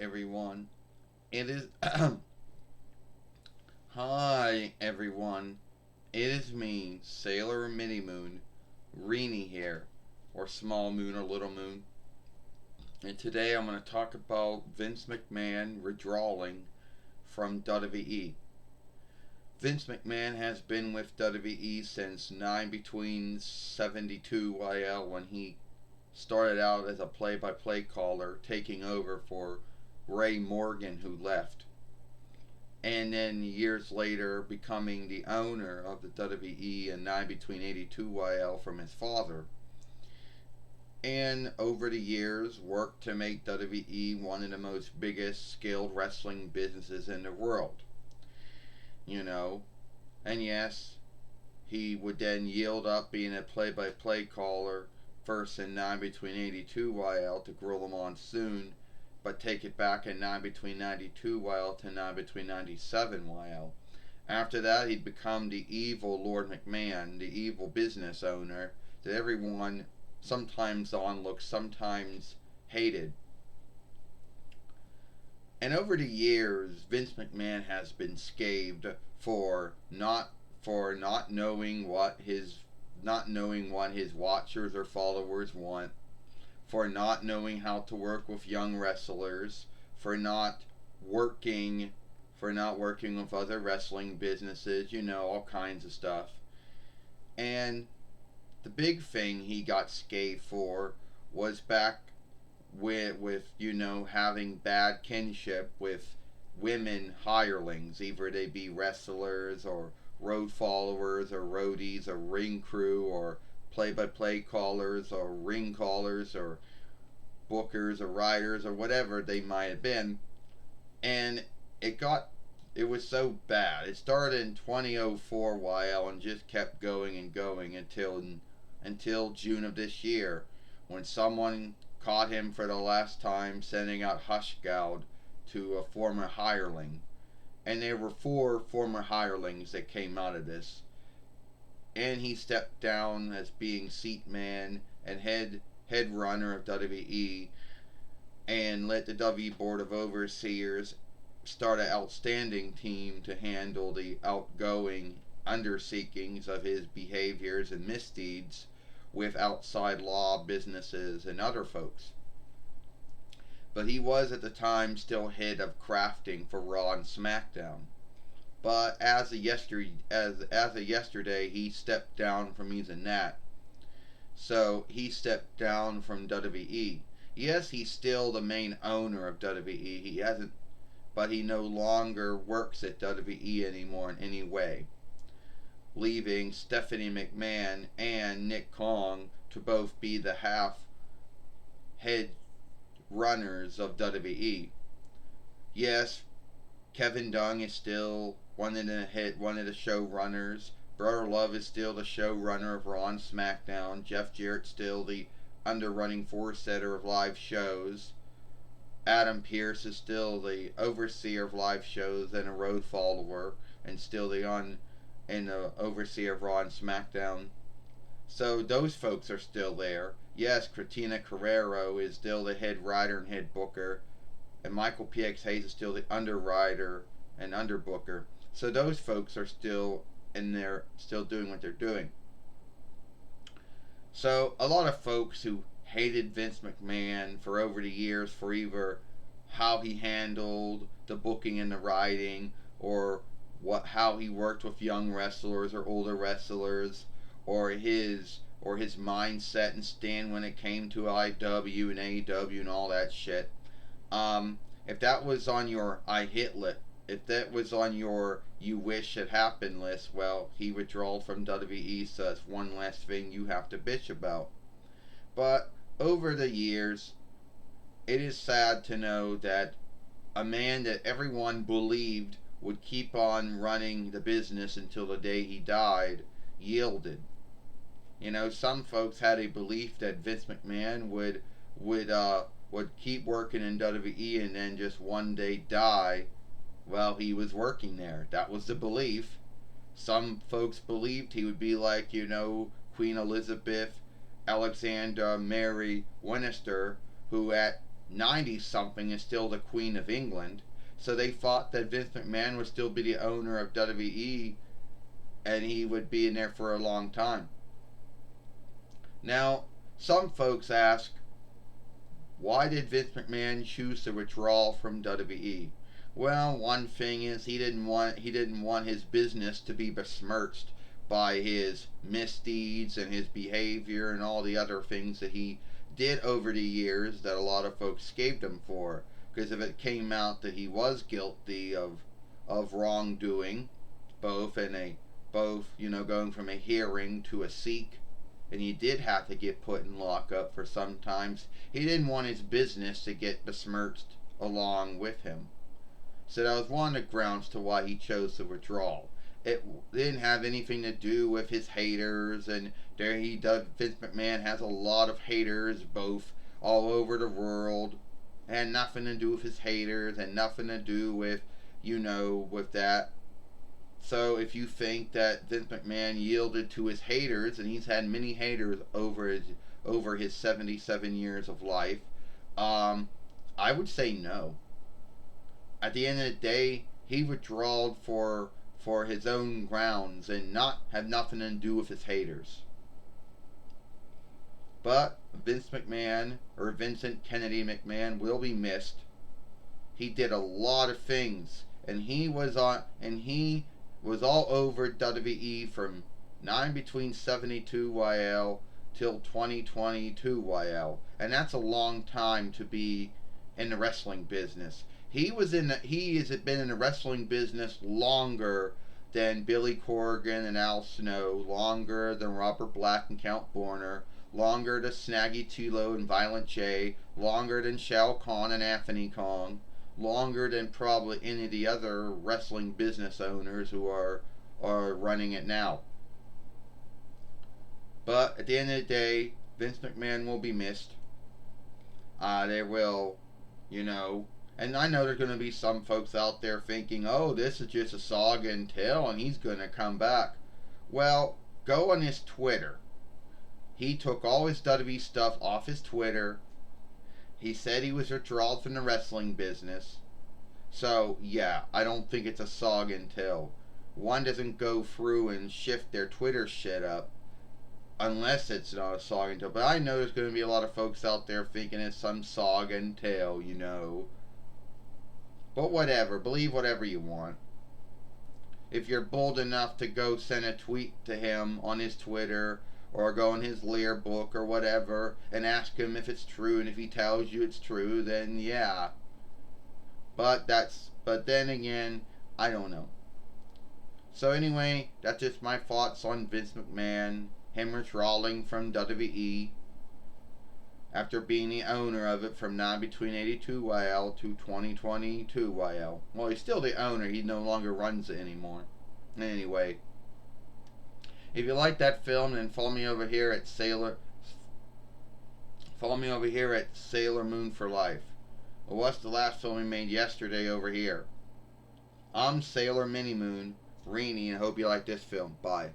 everyone. It is Hi everyone. It is me, Sailor Mini Moon, Reenie here, or Small Moon or Little Moon. And today I'm going to talk about Vince McMahon withdrawing from WWE. Vince McMahon has been with WWE since 9 between 72 YL when he started out as a play-by-play caller, taking over for Ray Morgan, who left, and then years later becoming the owner of the WWE in 9 between 82 YL from his father. And over the years worked to make WWE one of the most biggest skilled wrestling businesses in the world. You know, and yes, he would then yield up being a play-by-play caller first in 9 between 82 YL to Gorilla Monsoon, but take it back in 9 between 92 YL to 9 between 97 YL. After that, he'd become the evil Lord McMahon, the evil business owner that everyone sometimes onlooked, sometimes hated. And over the years, Vince McMahon has been scathed for not knowing what his watchers or followers want, for not knowing how to work with young wrestlers, for not working with other wrestling businesses, all kinds of stuff. And the big thing he got scathed for was back with having bad kinship with women hirelings, either they be wrestlers or road followers or roadies or ring crew or play-by-play callers or ring callers or bookers or writers or whatever they might have been. And it was so bad. It started in 2004 YL and just kept going and going until June of this year, when someone caught him for the last time sending out Hushgoud to a former hireling. And there were 4 former hirelings that came out of this. And he stepped down as being seat man and head runner of WWE, and let the W Board of Overseers start an outstanding team to handle the outgoing underseekings of his behaviors and misdeeds with outside law businesses and other folks. But he was at the time still head of crafting for Raw and SmackDown. But as of yesterday, he stepped down from using that. So he stepped down from WWE. Yes, he's still the main owner of WWE. But he no longer works at WWE anymore in any way, leaving Stephanie McMahon and Nick Kong to both be the half head runners of WWE. Yes, Kevin Dunn is still one of the showrunners. Brother Love is still the showrunner of Raw and SmackDown. Jeff Jarrett's still the underrunning foresetter of live shows. Adam Pearce is still the overseer of live shows and a road follower, and still the overseer of Raw and SmackDown. So those folks are still there. Yes, Christina Carrero is still the head writer and head booker, and Michael PX Hayes is still the underwriter and underbooker. So those folks are still in there, still doing what they're doing. So a lot of folks who hated Vince McMahon for over the years for either how he handled the booking and the writing, or how he worked with young wrestlers or older wrestlers, or his mindset and stand when it came to IW and AEW and all that shit. If that was on your if that was on your you wish it happened list, well, he withdrew from WWE, so that's one less thing you have to bitch about. But over the years, it is sad to know that a man that everyone believed would keep on running the business until the day he died yielded. Some folks had a belief that Vince McMahon would keep working in WWE and then just one day die while he was working there. That was the belief. Some folks believed he would be like, Queen Elizabeth, Alexandra Mary Winchester, who at 90 something is still the Queen of England. So they thought that Vince McMahon would still be the owner of WWE and he would be in there for a long time. Now, some folks ask, why did Vince McMahon choose to withdraw from WWE? Well, one thing is he didn't want his business to be besmirched by his misdeeds and his behavior and all the other things that he did over the years that a lot of folks scathed him for. Because if it came out that he was guilty of wrongdoing, both going from a hearing to a seek, and he did have to get put in lockup for some times, he didn't want his business to get besmirched along with him. So that was one of the grounds to why he chose to withdraw. It didn't have anything to do with his haters, and Vince McMahon has a lot of haters, both all over the world. It had nothing to do with his haters, and nothing to do with, with that. So if you think that Vince McMahon yielded to his haters, and he's had many haters over his 77 years of life, I would say no. At the end of the day, he withdrawed for his own grounds and not have nothing to do with his haters. But Vince McMahon, or Vincent Kennedy McMahon, will be missed. He did a lot of things, and he was all over WWE from between 72 YL till 2022 YL, and that's a long time to be in the wrestling business. He has been in the wrestling business longer than Billy Corgan and Al Snow, longer than Robert Black and Count Borner, longer than Snaggy Tilo and Violent J, longer than Shao Kahn and Anthony Kong, longer than probably any of the other wrestling business owners who are running it now. But at the end of the day, Vince McMahon will be missed. There will, and I know there's going to be some folks out there thinking, oh, this is just a saga and tale and he's going to come back. Well, go on his Twitter. He took all his WWE stuff off his Twitter. He said he was withdrawn from the wrestling business. So, yeah, I don't think it's a saga and tale. One doesn't go through and shift their Twitter shit up unless it's not a saga and tale. But I know there's going to be a lot of folks out there thinking it's some saga and tale, But whatever, believe whatever you want. If you're bold enough to go send a tweet to him on his Twitter, or go in his Lear book or whatever and ask him if it's true, and if he tells you it's true, then yeah. But then again, I don't know. So anyway, that's just my thoughts on Vince McMahon, him withdrawing from WWE after being the owner of it from between 82 YL to 2022 YL. Well, he's still the owner, he no longer runs it anymore. Anyway, if you like that film, then follow me over here at Sailor Moon for Life. Well, what's the last film we made yesterday over here? I'm Sailor Mini Moon, Reenie, and I hope you like this film. Bye.